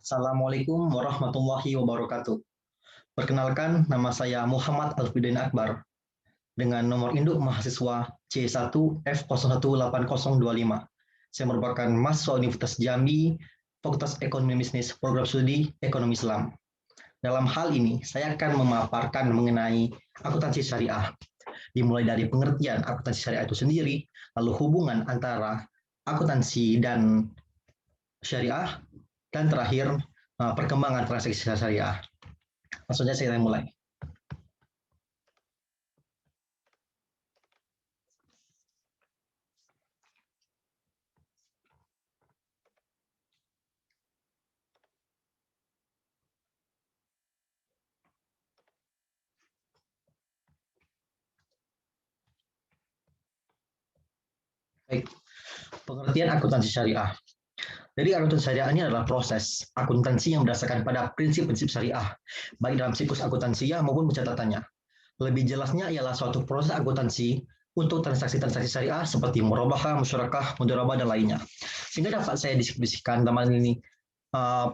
Assalamualaikum warahmatullahi wabarakatuh. Perkenalkan, nama saya Muhammad Alfidin Akbar dengan nomor induk mahasiswa C1F018025. Saya merupakan mahasiswa Universitas Jambi, Fakultas Ekonomi Bisnis, Program Studi Ekonomi Islam. Dalam hal ini, saya akan memaparkan mengenai akuntansi syariah, dimulai dari pengertian akuntansi syariah itu sendiri, lalu hubungan antara akuntansi dan syariah, dan terakhir perkembangan transaksi syariah. Langsung saja saya mulai. Baik, pengertian akuntansi syariah. Jadi akuntansi syariah ini adalah proses akuntansi yang berdasarkan pada prinsip-prinsip syariah, baik dalam siklus akuntansinya maupun pencatatannya. Lebih jelasnya ialah suatu proses akuntansi untuk transaksi-transaksi syariah seperti murabahah, musyarakah, mudharabah, dan lainnya. Sehingga dapat saya diskusikan dalam ini.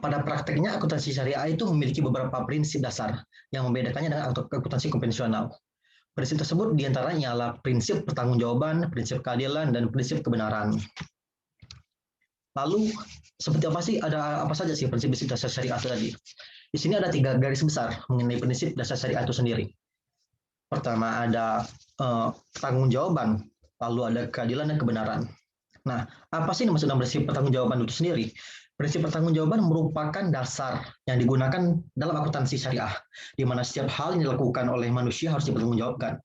Pada prakteknya akuntansi syariah itu memiliki beberapa prinsip dasar yang membedakannya dengan akuntansi konvensional. Prinsip tersebut diantaranya adalah prinsip pertanggungjawaban, prinsip keadilan, dan prinsip kebenaran. Lalu seperti apa sih, ada apa saja sih prinsip-prinsip dasar syariah tadi? Di sini ada 3 garis besar mengenai prinsip dasar syariah itu sendiri. Pertama ada pertanggungjawaban, lalu ada keadilan dan kebenaran. Nah, apa sih maksud dalam prinsip pertanggungjawaban itu sendiri? Prinsip pertanggungjawaban merupakan dasar yang digunakan dalam akuntansi syariah, di mana setiap hal yang dilakukan oleh manusia harus dipertanggungjawabkan.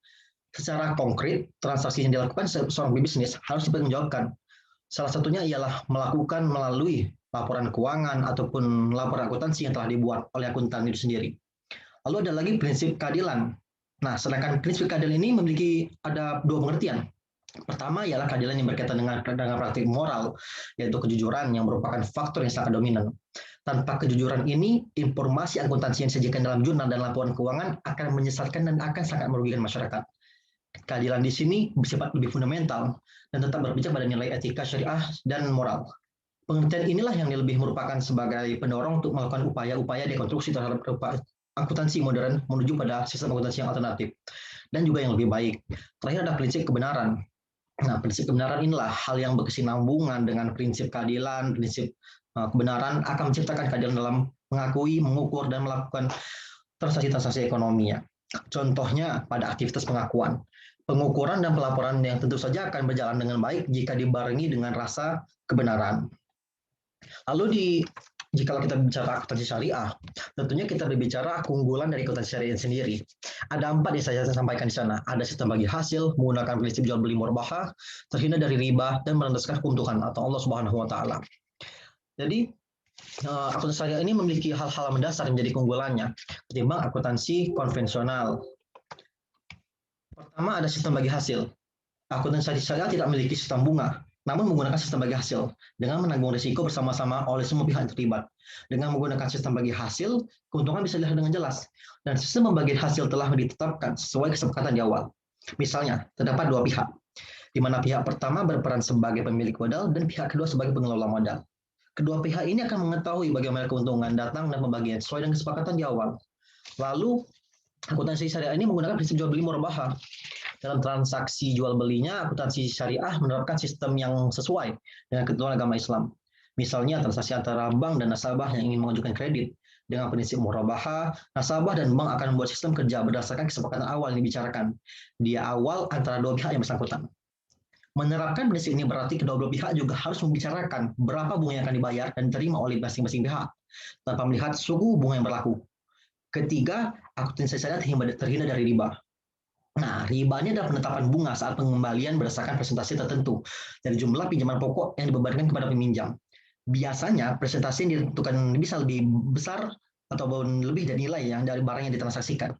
Secara konkret, transaksi yang dilakukan seorang bisnis harus dipertanggungjawabkan. Salah satunya ialah melakukan melalui laporan keuangan ataupun laporan akuntansi yang telah dibuat oleh akuntan itu sendiri. Lalu ada lagi prinsip keadilan. Nah, sedangkan prinsip keadilan ini memiliki ada 2 pengertian. Pertama ialah keadilan yang berkaitan dengan praktik moral, yaitu kejujuran yang merupakan faktor yang sangat dominan. Tanpa kejujuran ini, informasi akuntansi yang disajikan dalam jurnal dan laporan keuangan akan menyesatkan dan akan sangat merugikan masyarakat. Keadilan di sini bersifat lebih fundamental dan tetap berpijak pada nilai etika, syariah, dan moral. Pengertian inilah yang lebih merupakan sebagai pendorong untuk melakukan upaya-upaya dekonstruksi terhadap akuntansi modern menuju pada sistem akuntansi yang alternatif dan juga yang lebih baik. Terakhir ada prinsip kebenaran. Nah, prinsip kebenaran inilah hal yang berkesinambungan dengan prinsip keadilan, prinsip kebenaran akan menciptakan keadilan dalam mengakui, mengukur, dan melakukan transaksi-transaksi ekonominya. Contohnya pada aktivitas pengakuan. Pengukuran dan pelaporan yang tentu saja akan berjalan dengan baik jika dibarengi dengan rasa kebenaran. Lalu jika kita bicara akuntansi syariah, tentunya kita berbicara keunggulan dari akuntansi syariah sendiri. Ada 4 yang saya sampaikan di sana. Ada sistem bagi hasil, menggunakan prinsip jual beli murabahah, terhindar dari riba, dan merendahkan keuntungan atau Allah Subhanahu wa taala. Jadi akuntansi syariah ini memiliki hal-hal mendasar yang menjadi keunggulannya ketimbang akuntansi konvensional. Pertama ada sistem bagi hasil. Akuntansi syariah tidak memiliki sistem bunga, namun menggunakan sistem bagi hasil dengan menanggung risiko bersama-sama oleh semua pihak yang terlibat. Dengan menggunakan sistem bagi hasil, keuntungan bisa dilihat dengan jelas, dan sistem pembagian hasil telah ditetapkan sesuai kesepakatan di awal. Misalnya, terdapat 2 pihak, di mana pihak pertama berperan sebagai pemilik modal dan pihak kedua sebagai pengelola modal. Kedua pihak ini akan mengetahui bagaimana keuntungan datang dan pembagian sesuai dengan kesepakatan di awal. Lalu, akuntansi syariah ini menggunakan prinsip jual beli murabahah. Dalam transaksi jual belinya, akuntansi syariah menerapkan sistem yang sesuai dengan ketentuan agama Islam. Misalnya transaksi antara bank dan nasabah yang ingin mengajukan kredit. Dengan prinsip murabahah, nasabah dan bank akan membuat sistem kerja berdasarkan kesepakatan awal yang dibicarakan di awal antara 2 pihak yang bersangkutan. Menerapkan prinsip ini berarti kedua belah pihak juga harus membicarakan berapa bunga yang akan dibayar dan diterima oleh masing-masing pihak, tanpa melihat suku bunga yang berlaku. Ketiga, akuntansi syariah terhindar dari riba. Nah, riba ini adalah penetapan bunga saat pengembalian berdasarkan presentasi tertentu dari jumlah pinjaman pokok yang dibebankan kepada peminjam. Biasanya presentasi yang ditentukan bisa lebih besar ataupun lebih dari nilai yang dari barang yang ditransaksikan.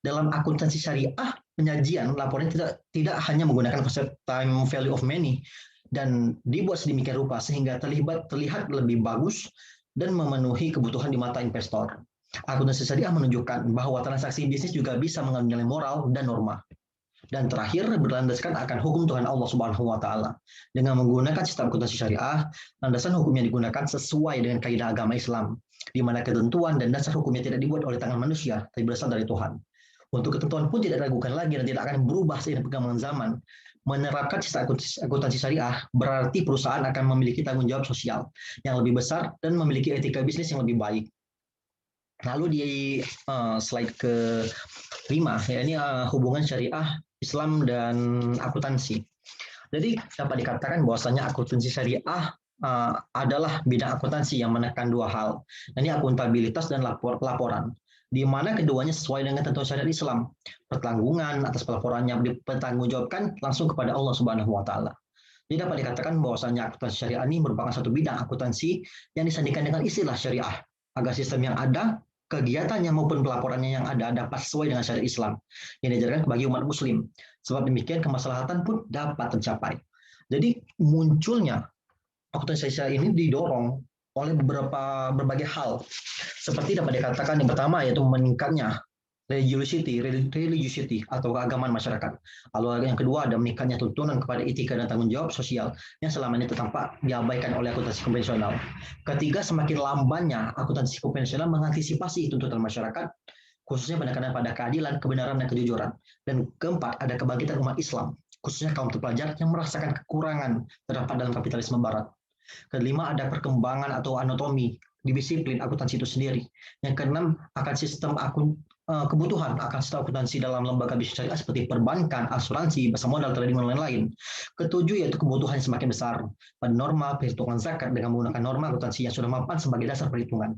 Dalam akuntansi syariah, penyajian laporan tidak hanya menggunakan konsep time value of money dan dibuat sedemikian rupa sehingga terlihat lebih bagus dan memenuhi kebutuhan di mata investor. Akuntansi syariah menunjukkan bahwa transaksi bisnis juga bisa mengandung nilai moral dan norma. Dan terakhir, berlandaskan akan hukum Tuhan Allah Subhanahu wa taala. Dengan menggunakan sistem akuntansi syariah, landasan hukum yang digunakan sesuai dengan kaidah agama Islam, di mana ketentuan dan dasar hukumnya tidak dibuat oleh tangan manusia, tapi berasal dari Tuhan. Untuk ketentuan pun tidak diragukan lagi dan tidak akan berubah seiring perkembangan zaman. Menerapkan sistem akuntansi syariah berarti perusahaan akan memiliki tanggung jawab sosial yang lebih besar dan memiliki etika bisnis yang lebih baik. Lalu di slide ke-5, ya, ini hubungan syariah, Islam, dan akuntansi. Jadi dapat dikatakan bahwasanya akuntansi syariah adalah bidang akuntansi yang menekan dua hal. Ini akuntabilitas dan laporan, di mana keduanya sesuai dengan ketentuan syariat Islam. Pertanggungan atas pelaporannya dipertanggungjawabkan langsung kepada Allah Subhanahu wa taala. Jadi dapat dikatakan bahwasanya akuntansi syariah ini merupakan satu bidang akuntansi yang disandingkan dengan istilah syariah, agar sistem yang ada, kegiatannya maupun pelaporannya yang ada dapat sesuai dengan syariat Islam yang diajarkan bagi umat muslim. Sebab demikian kemaslahatan pun dapat tercapai. Jadi munculnya akuntansi syariah ini didorong oleh berbagai hal. Seperti dapat dikatakan yang pertama yaitu meningkatnya religiosity atau keagamaan masyarakat. Lalu yang kedua ada meningkatnya tuntunan kepada etika dan tanggung jawab sosial yang selama ini tertampak diabaikan oleh akuntansi konvensional. Ketiga, semakin lambannya akuntansi konvensional mengantisipasi tuntutan masyarakat, khususnya penekanan pada keadilan, kebenaran, dan kejujuran. Dan keempat, ada kebangkitan umat Islam, khususnya kaum terpelajar yang merasakan kekurangan terdapat dalam kapitalisme barat. Kelima, ada perkembangan atau anatomi di disiplin akuntansi itu sendiri. Yang keenam, akan sistem kebutuhan akan sistem akuntansi dalam lembaga bisnis syariah seperti perbankan, asuransi, pasar modal, trading, dan lain-lain. Ketujuh, yaitu kebutuhan yang semakin besar pada norma perhitungan zakat dengan menggunakan norma akuntansi yang sudah mapan sebagai dasar perhitungan.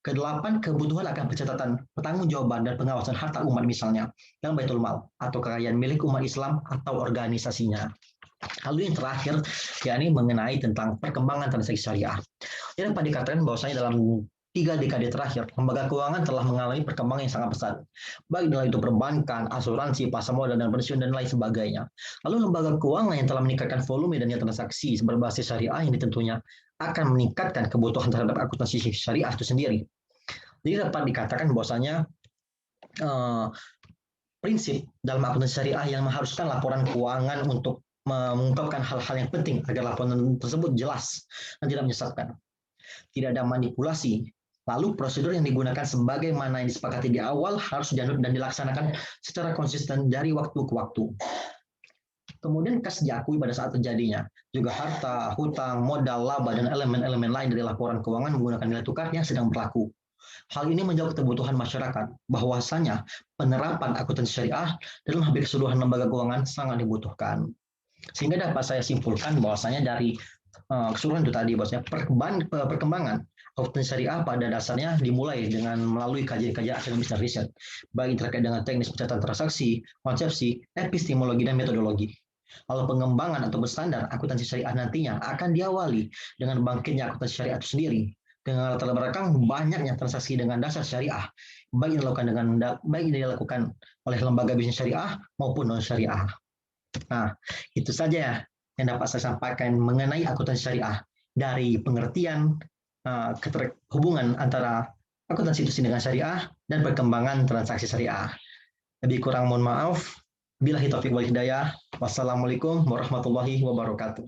Kedelapan, kebutuhan akan pencatatan, pertanggungjawaban, dan pengawasan harta umat misalnya, yang Baitul Mal, atau kekayaan milik umat Islam atau organisasinya. Lalu yang terakhir, yakni mengenai tentang perkembangan transaksi syariah. Yang dapat dikatakan bahwasanya dalam 3 dekade terakhir, lembaga keuangan telah mengalami perkembangan yang sangat pesat, baik dalam itu perbankan, asuransi, pasar modal, dan pensiun, dan lain sebagainya. Lalu lembaga keuangan yang telah meningkatkan volume dan nilai transaksi berbasis syariah ini tentunya akan meningkatkan kebutuhan terhadap akuntansi syariah itu sendiri. Jadi dapat dikatakan bahwasanya prinsip dalam akuntansi syariah yang mengharuskan laporan keuangan untuk mengungkapkan hal-hal yang penting agar laporan tersebut jelas dan tidak menyesatkan. Tidak ada manipulasi. Lalu prosedur yang digunakan sebagaimana yang disepakati di awal harus dianut dan dilaksanakan secara konsisten dari waktu ke waktu. Kemudian kas diakui pada saat terjadinya. Juga harta, hutang, modal, laba, dan elemen-elemen lain dari laporan keuangan menggunakan nilai tukar yang sedang berlaku. Hal ini menjawab kebutuhan masyarakat bahwasanya penerapan akuntansi syariah dalam hampir keseluruhan lembaga keuangan sangat dibutuhkan. Sehingga dapat saya simpulkan bahwasanya dari keseluruhan itu tadi bahwasanya perkembangan akuntansi syariah pada dasarnya dimulai dengan melalui kajian-kajian akademis dan riset, baik terkait dengan teknis pencatatan transaksi, konsepsi, epistemologi, dan metodologi. Lalu pengembangan atau standar akuntansi syariah nantinya akan diawali dengan bangkitnya akuntansi syariah itu sendiri dengan latar belakang banyaknya transaksi dengan dasar syariah, baik yang dilakukan oleh lembaga bisnis syariah maupun non syariah. Nah, itu saja yang dapat saya sampaikan mengenai akuntansi syariah dari pengertian hubungan antara akuntansi itu dengan syariah dan perkembangan transaksi syariah. Lebih kurang mohon maaf. Billahi taufiq wal hidayah. Wassalamualaikum warahmatullahi wabarakatuh.